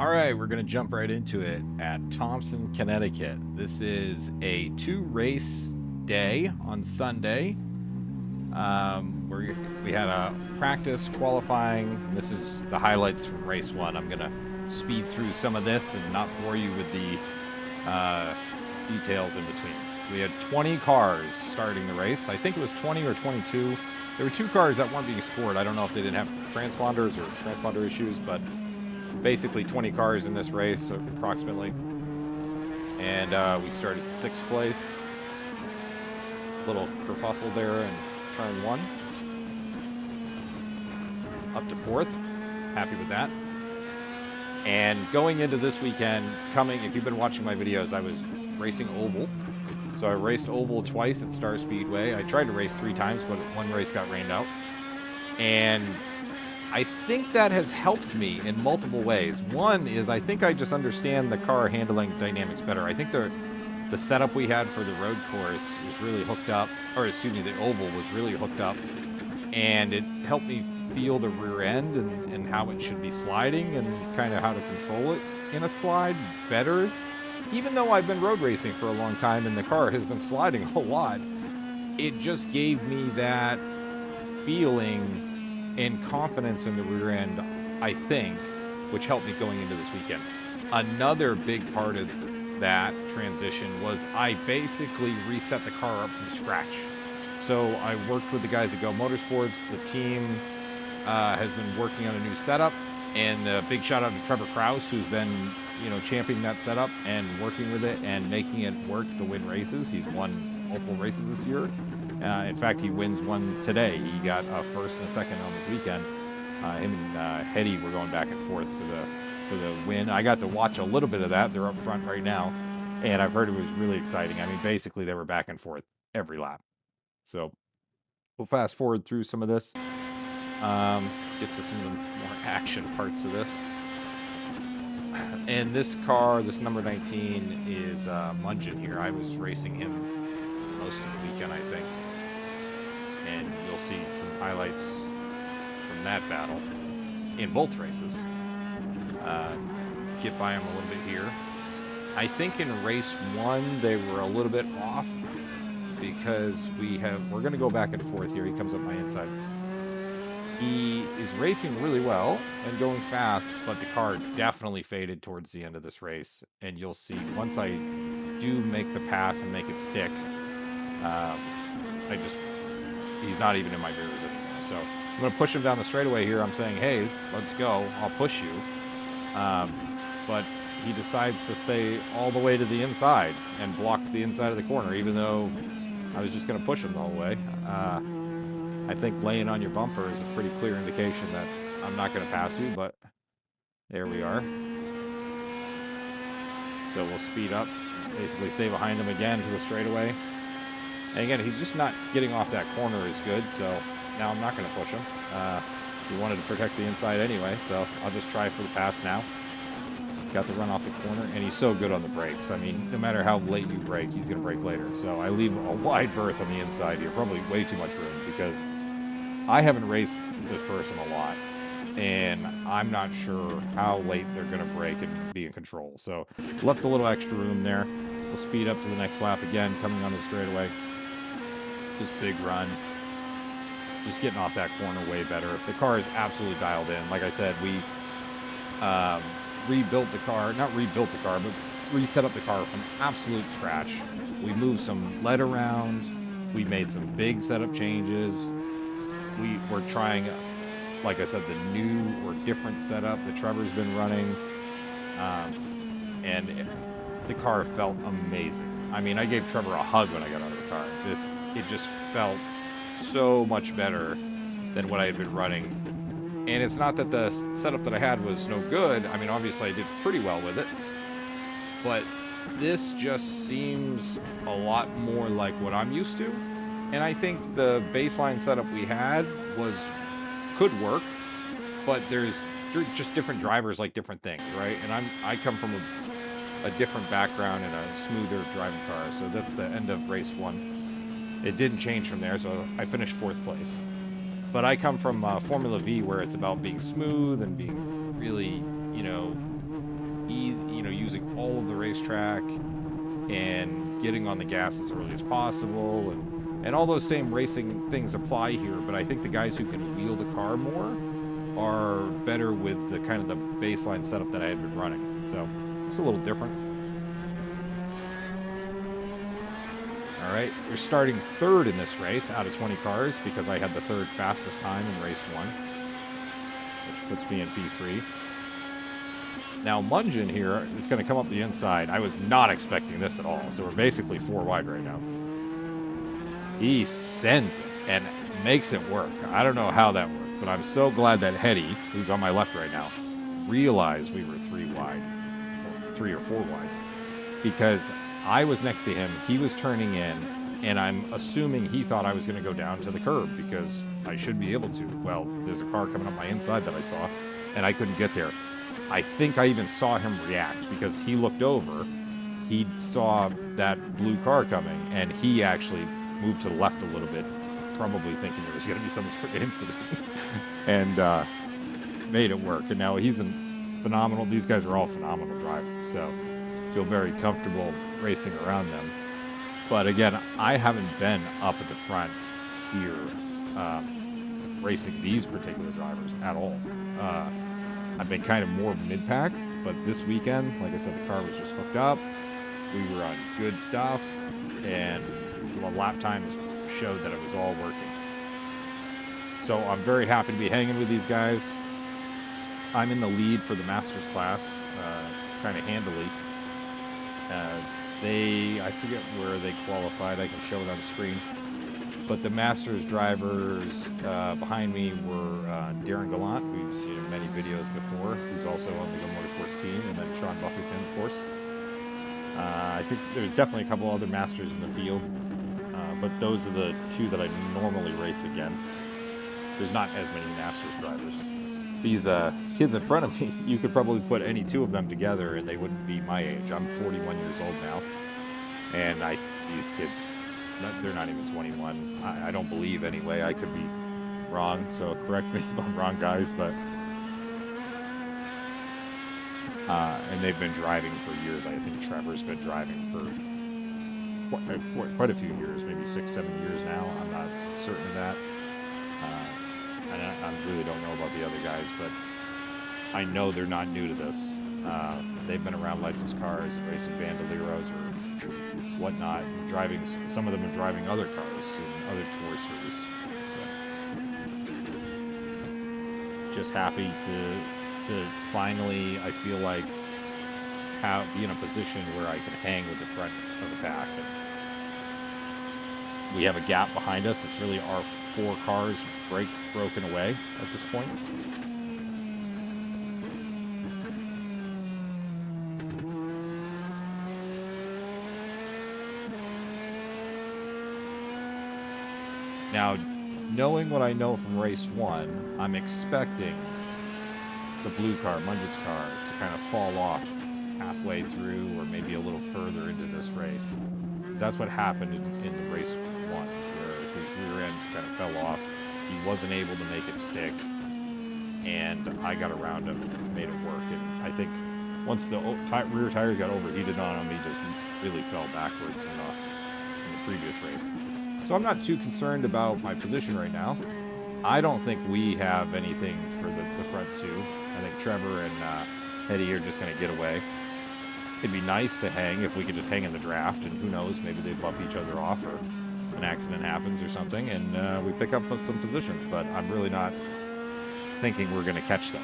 All right, we're going to jump right into it at Thompson, Connecticut. This is a 2-race day on Sunday. We had a practice qualifying. This is the highlights from race 1. I'm going to speed through some of this and not bore you with the details in between. So we had 20 cars starting the race. I think it was 20 or 22. There were 2 cars that weren't being scored. I don't know if they didn't have transponders or transponder issues, but basically 20 cars in this race, approximately. And we started 6th place. Little kerfuffle there in turn 1. Up to 4th. Happy with that. And going into this weekend, if you've been watching my videos, I was racing oval. So I raced oval twice at Star Speedway. I tried to race 3 times, but one race got rained out. And I think that has helped me in multiple ways. One is I think I just understand the car handling dynamics better. I think the setup we had for the road course was really hooked up, or excuse me, the oval was really hooked up, and it helped me feel the rear end and how it should be sliding and kind of how to control it in a slide better. Even though I've been road racing for a long time and the car has been sliding a lot, it just gave me that feeling and confidence in the rear end, I think, which helped me going into this weekend. Another big part of that transition was I basically reset the car up from scratch. So I worked with the guys at Go Motorsports. The team has been working on a new setup, and a big shout out to Trevor Krause, who's been championing that setup and working with it and making it work to win races. He's won multiple races this year. In fact, he wins one today. He got a 1st and a 2nd on this weekend. Him and Hetty were going back and forth for the win. I got to watch a little bit of that. They're up front right now, and I've heard it was really exciting. I mean, basically, they were back and forth every lap. So we'll fast forward through some of this. Get to some of the more action parts of this. And this car, this number 19, is Mungin here. I was racing him most of the weekend, I think. And you'll see some highlights from that battle in both races. Get by him a little bit here. I think in race 1 they were a little bit off because we're going to go back and forth here. He comes up my inside. He is racing really well and going fast, but the car definitely faded towards the end of this race. And you'll see once I do make the pass and make it stick, he's not even in my mirrors anymore. So I'm going to push him down the straightaway here. I'm saying, hey, let's go. I'll push you. But he decides to stay all the way to the inside and block the inside of the corner, even though I was just going to push him the whole way. I think laying on your bumper is a pretty clear indication that I'm not going to pass you, but there we are. So we'll speed up, basically stay behind him again to the straightaway. And again, he's just not getting off that corner as good, so now I'm not going to push him. He wanted to protect the inside anyway, so I'll just try for the pass now. Got the run off the corner, and he's so good on the brakes. I mean, no matter how late you brake, he's going to brake later. So I leave a wide berth on the inside here, probably way too much room, because I haven't raced this person a lot, and I'm not sure how late they're going to brake and be in control. So left a little extra room there. We'll speed up to the next lap again, coming on the straightaway. Just big run. Just getting off that corner way better. The car is absolutely dialed in. Like I said, we rebuilt the car, not rebuilt the car, but reset up the car from absolute scratch. We moved some lead around. We made some big setup changes. We were trying, like I said, the new or different setup that Trevor's been running. And the car felt amazing. I mean, I gave Trevor a hug when I got out of the car. It just felt so much better than what I had been running. And it's not that the setup that I had was no good. I mean, obviously I did pretty well with it. But this just seems a lot more like what I'm used to. And I think the baseline setup we had could work. But there's just different drivers like different things, right? And I come from a different background and a smoother driving car. So that's the end of race 1. It didn't change from there, so I finished 4th place. But I come from Formula V, where it's about being smooth and being really, using all of the racetrack and getting on the gas as early as possible, and all those same racing things apply here. But I think the guys who can wheel the car more are better with the kind of the baseline setup that I had been running. So it's a little different. All right, we're starting third in this race out of 20 cars because I had the third fastest time in race 1, which puts me in P3. Now, Mungin here is going to come up the inside. I was not expecting this at all, so we're basically 4 wide right now. He sends it and makes it work. I don't know how that worked, but I'm so glad that Hetty, who's on my left right now, realized we were 3 wide, or 3 or 4 wide, because I was next to him, he was turning in, and I'm assuming he thought I was going to go down to the curb because I should be able to. Well, there's a car coming up my inside that I saw, and I couldn't get there. I think I even saw him react because he looked over, he saw that blue car coming, and he actually moved to the left a little bit, probably thinking there was going to be some sort of incident, and made it work. And now he's phenomenal. These guys are all phenomenal drivers, so I feel very comfortable racing around them. But again, I haven't been up at the front here racing these particular drivers at all. I've been kind of more mid-pack, but this weekend, like I said, the car was just hooked up. We were on good stuff, and the lap times showed that it was all working. So I'm very happy to be hanging with these guys. I'm in the lead for the Masters class, kind of handily. I forget where they qualified. I can show it on the screen. But the Masters drivers behind me were Darren Gallant, who you've seen in many videos before, who's also on the Go Motorsports team, and then Sean Buffington, of course. I think there's definitely a couple other Masters in the field, but those are the 2 that I normally race against. There's not as many Masters drivers. These kids in front of me, you could probably put any 2 of them together and they wouldn't be my age. I'm 41 years old now, and these kids, they're not even 21. I don't believe anyway. I could be wrong, so correct me if I'm wrong, guys, but and they've been driving for years. I think Trevor's been driving for quite a few years, maybe 6-7 years now. I'm not certain of that. And I really don't know about the other guys, but I know they're not new to this. They've been around Legends cars and racing Bandoleros or whatnot, driving. Some of them are driving other cars in other tour series. So just happy to finally, I feel like, be in a position where I can hang with the front of the pack. And we have a gap behind us. It's really our 4 cars broken away at this point. Now, knowing what I know from race 1, I'm expecting the blue car, Mungin's car, to kind of fall off halfway through or maybe a little further into this race. That's what happened in the race 1, where his rear end kind of fell off. He wasn't able to make it stick, and I got around him and made it work. And I think once the rear tires got overheated on him, he just really fell backwards in the previous race. So I'm not too concerned about my position right now. I don't think we have anything for the front 2. I think Trevor and Eddie are just going to get away. It'd be nice to hang if we could just hang in the draft, and who knows, maybe they bump each other off or an accident happens or something, and we pick up some positions, but I'm really not thinking we're going to catch them.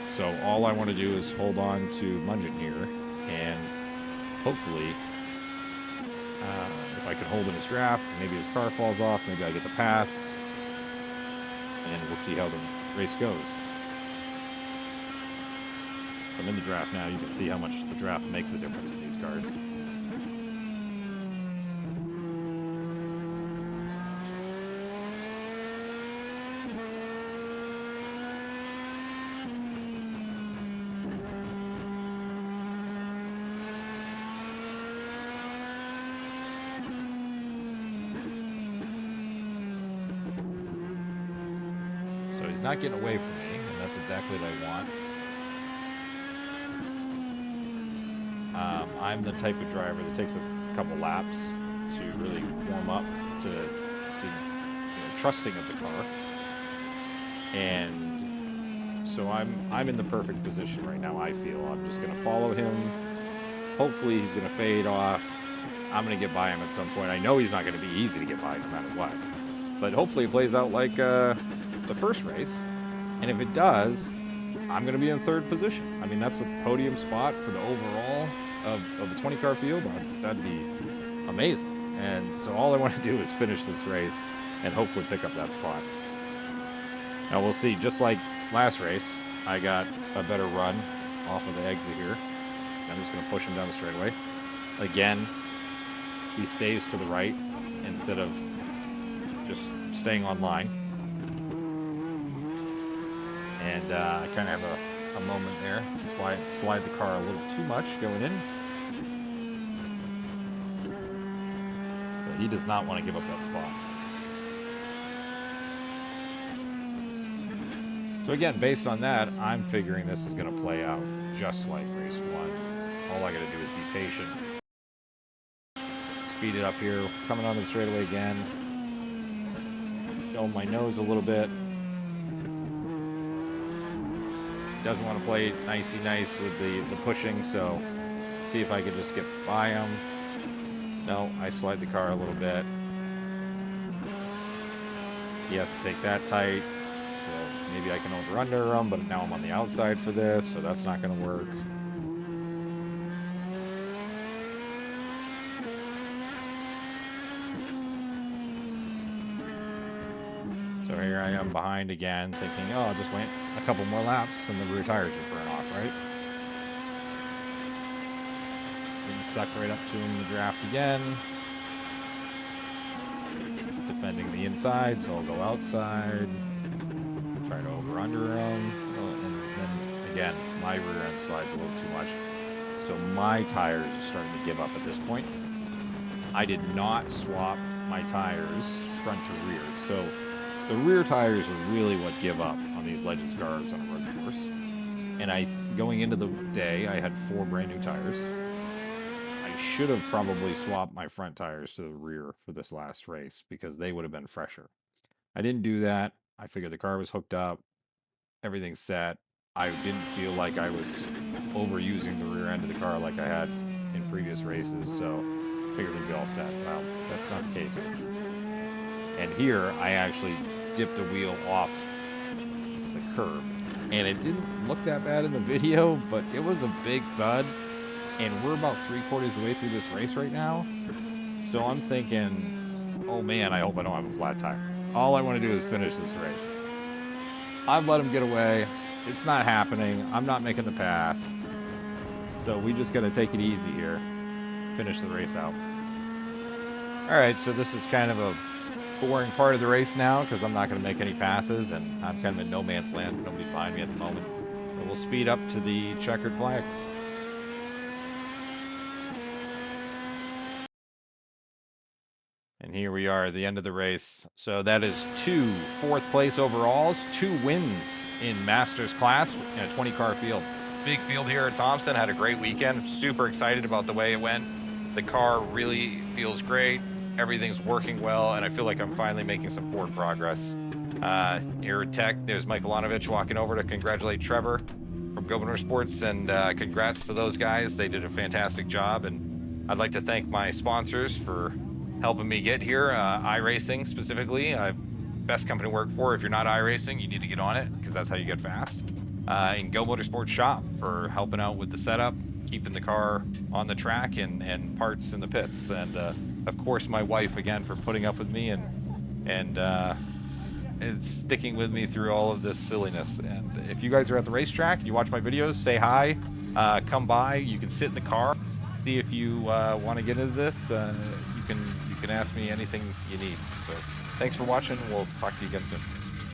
So all I want to do is hold on to Mungin here, and hopefully, if I can hold in his draft, maybe his car falls off, maybe I get the pass, and we'll see how the race goes. I'm in the draft now. You can see how much the draft makes a difference in these cars. So he's not getting away from me, and that's exactly what I want. I'm the type of driver that takes a couple laps to really warm up to being trusting of the car. And so I'm in the perfect position right now, I feel. I'm just going to follow him. Hopefully he's going to fade off. I'm going to get by him at some point. I know he's not going to be easy to get by no matter what. But hopefully it plays out like the first race. And if it does, I'm going to be in third position. I mean, that's the podium spot for the overall of the 20-car field. That'd be amazing. And so all I want to do is finish this race and hopefully pick up that spot. Now we'll see. Just like last race, I got a better run off of the exit here. I'm just going to push him down the straightaway. Again, he stays to the right instead of just staying on line. And I kind of have a moment there. Slide the car a little too much going in. So he does not want to give up that spot. So again, based on that, I'm figuring this is going to play out just like race 1. All I got to do is be patient. Speed it up here. Coming on the straightaway again. Show my nose a little bit. Doesn't want to play nicey nice with the pushing, so see if I could just get by him. No, I slide the car a little bit. He has to take that tight, so maybe I can over-under him, but now I'm on the outside for this, so that's not going to work. So here I am behind again, thinking, oh, I'll just wait a couple more laps and the rear tires will burn off, right? Getting sucked right up to him in the draft again. Defending the inside, so I'll go outside. Try to over-under him. And then, again, my rear end slides a little too much. So my tires are starting to give up at this point. I did not swap my tires front to rear, so the rear tires are really what give up on these Legends cars on a road course. And going into the day, I had 4 brand new tires. I should have probably swapped my front tires to the rear for this last race because they would have been fresher. I didn't do that. I figured the car was hooked up, everything's set. I didn't feel like I was overusing the rear end of the car like I had in previous races, so I figured we'd be all set. Well, that's not the case here. And here, I actually dipped a wheel off the curb. And it didn't look that bad in the video, but it was a big thud. And we're about 3/4 of the way through this race right now. So I'm thinking, oh man, I hope I don't have a flat tire. All I want to do is finish this race. I've let him get away. It's not happening. I'm not making the pass. So we just got to take it easy here. Finish the race out. All right, so this is kind of a boring part of the race now because I'm not going to make any passes and I'm kind of in no man's land. Nobody's behind me at the moment. But we'll speed up to the checkered flag. And here we are at the end of the race. So that is 2 fourth place overalls, 2 wins in Masters class in a 20-car field. Big field here at Thompson. Had a great weekend. Super excited about the way it went. The car really feels great. Everything's working well, and I feel like I'm finally making some forward progress. Here at Tech, there's Mike Milanovich walking over to congratulate Trevor from Go Motorsports, and congrats to those guys. They did a fantastic job, and I'd like to thank my sponsors for helping me get here. iRacing specifically, best company to work for. If you're not iRacing, you need to get on it because that's how you get fast. And Go Motorsports Shop for helping out with the setup, keeping the car on the track and parts in the pits, and of course my wife again for putting up with me and sticking with me through all of this silliness. And if you guys are at the racetrack and you watch my videos, say hi, come by. You can sit in the car, see if you want to get into this. You can ask me anything you need. So thanks for watching. We'll talk to you again soon.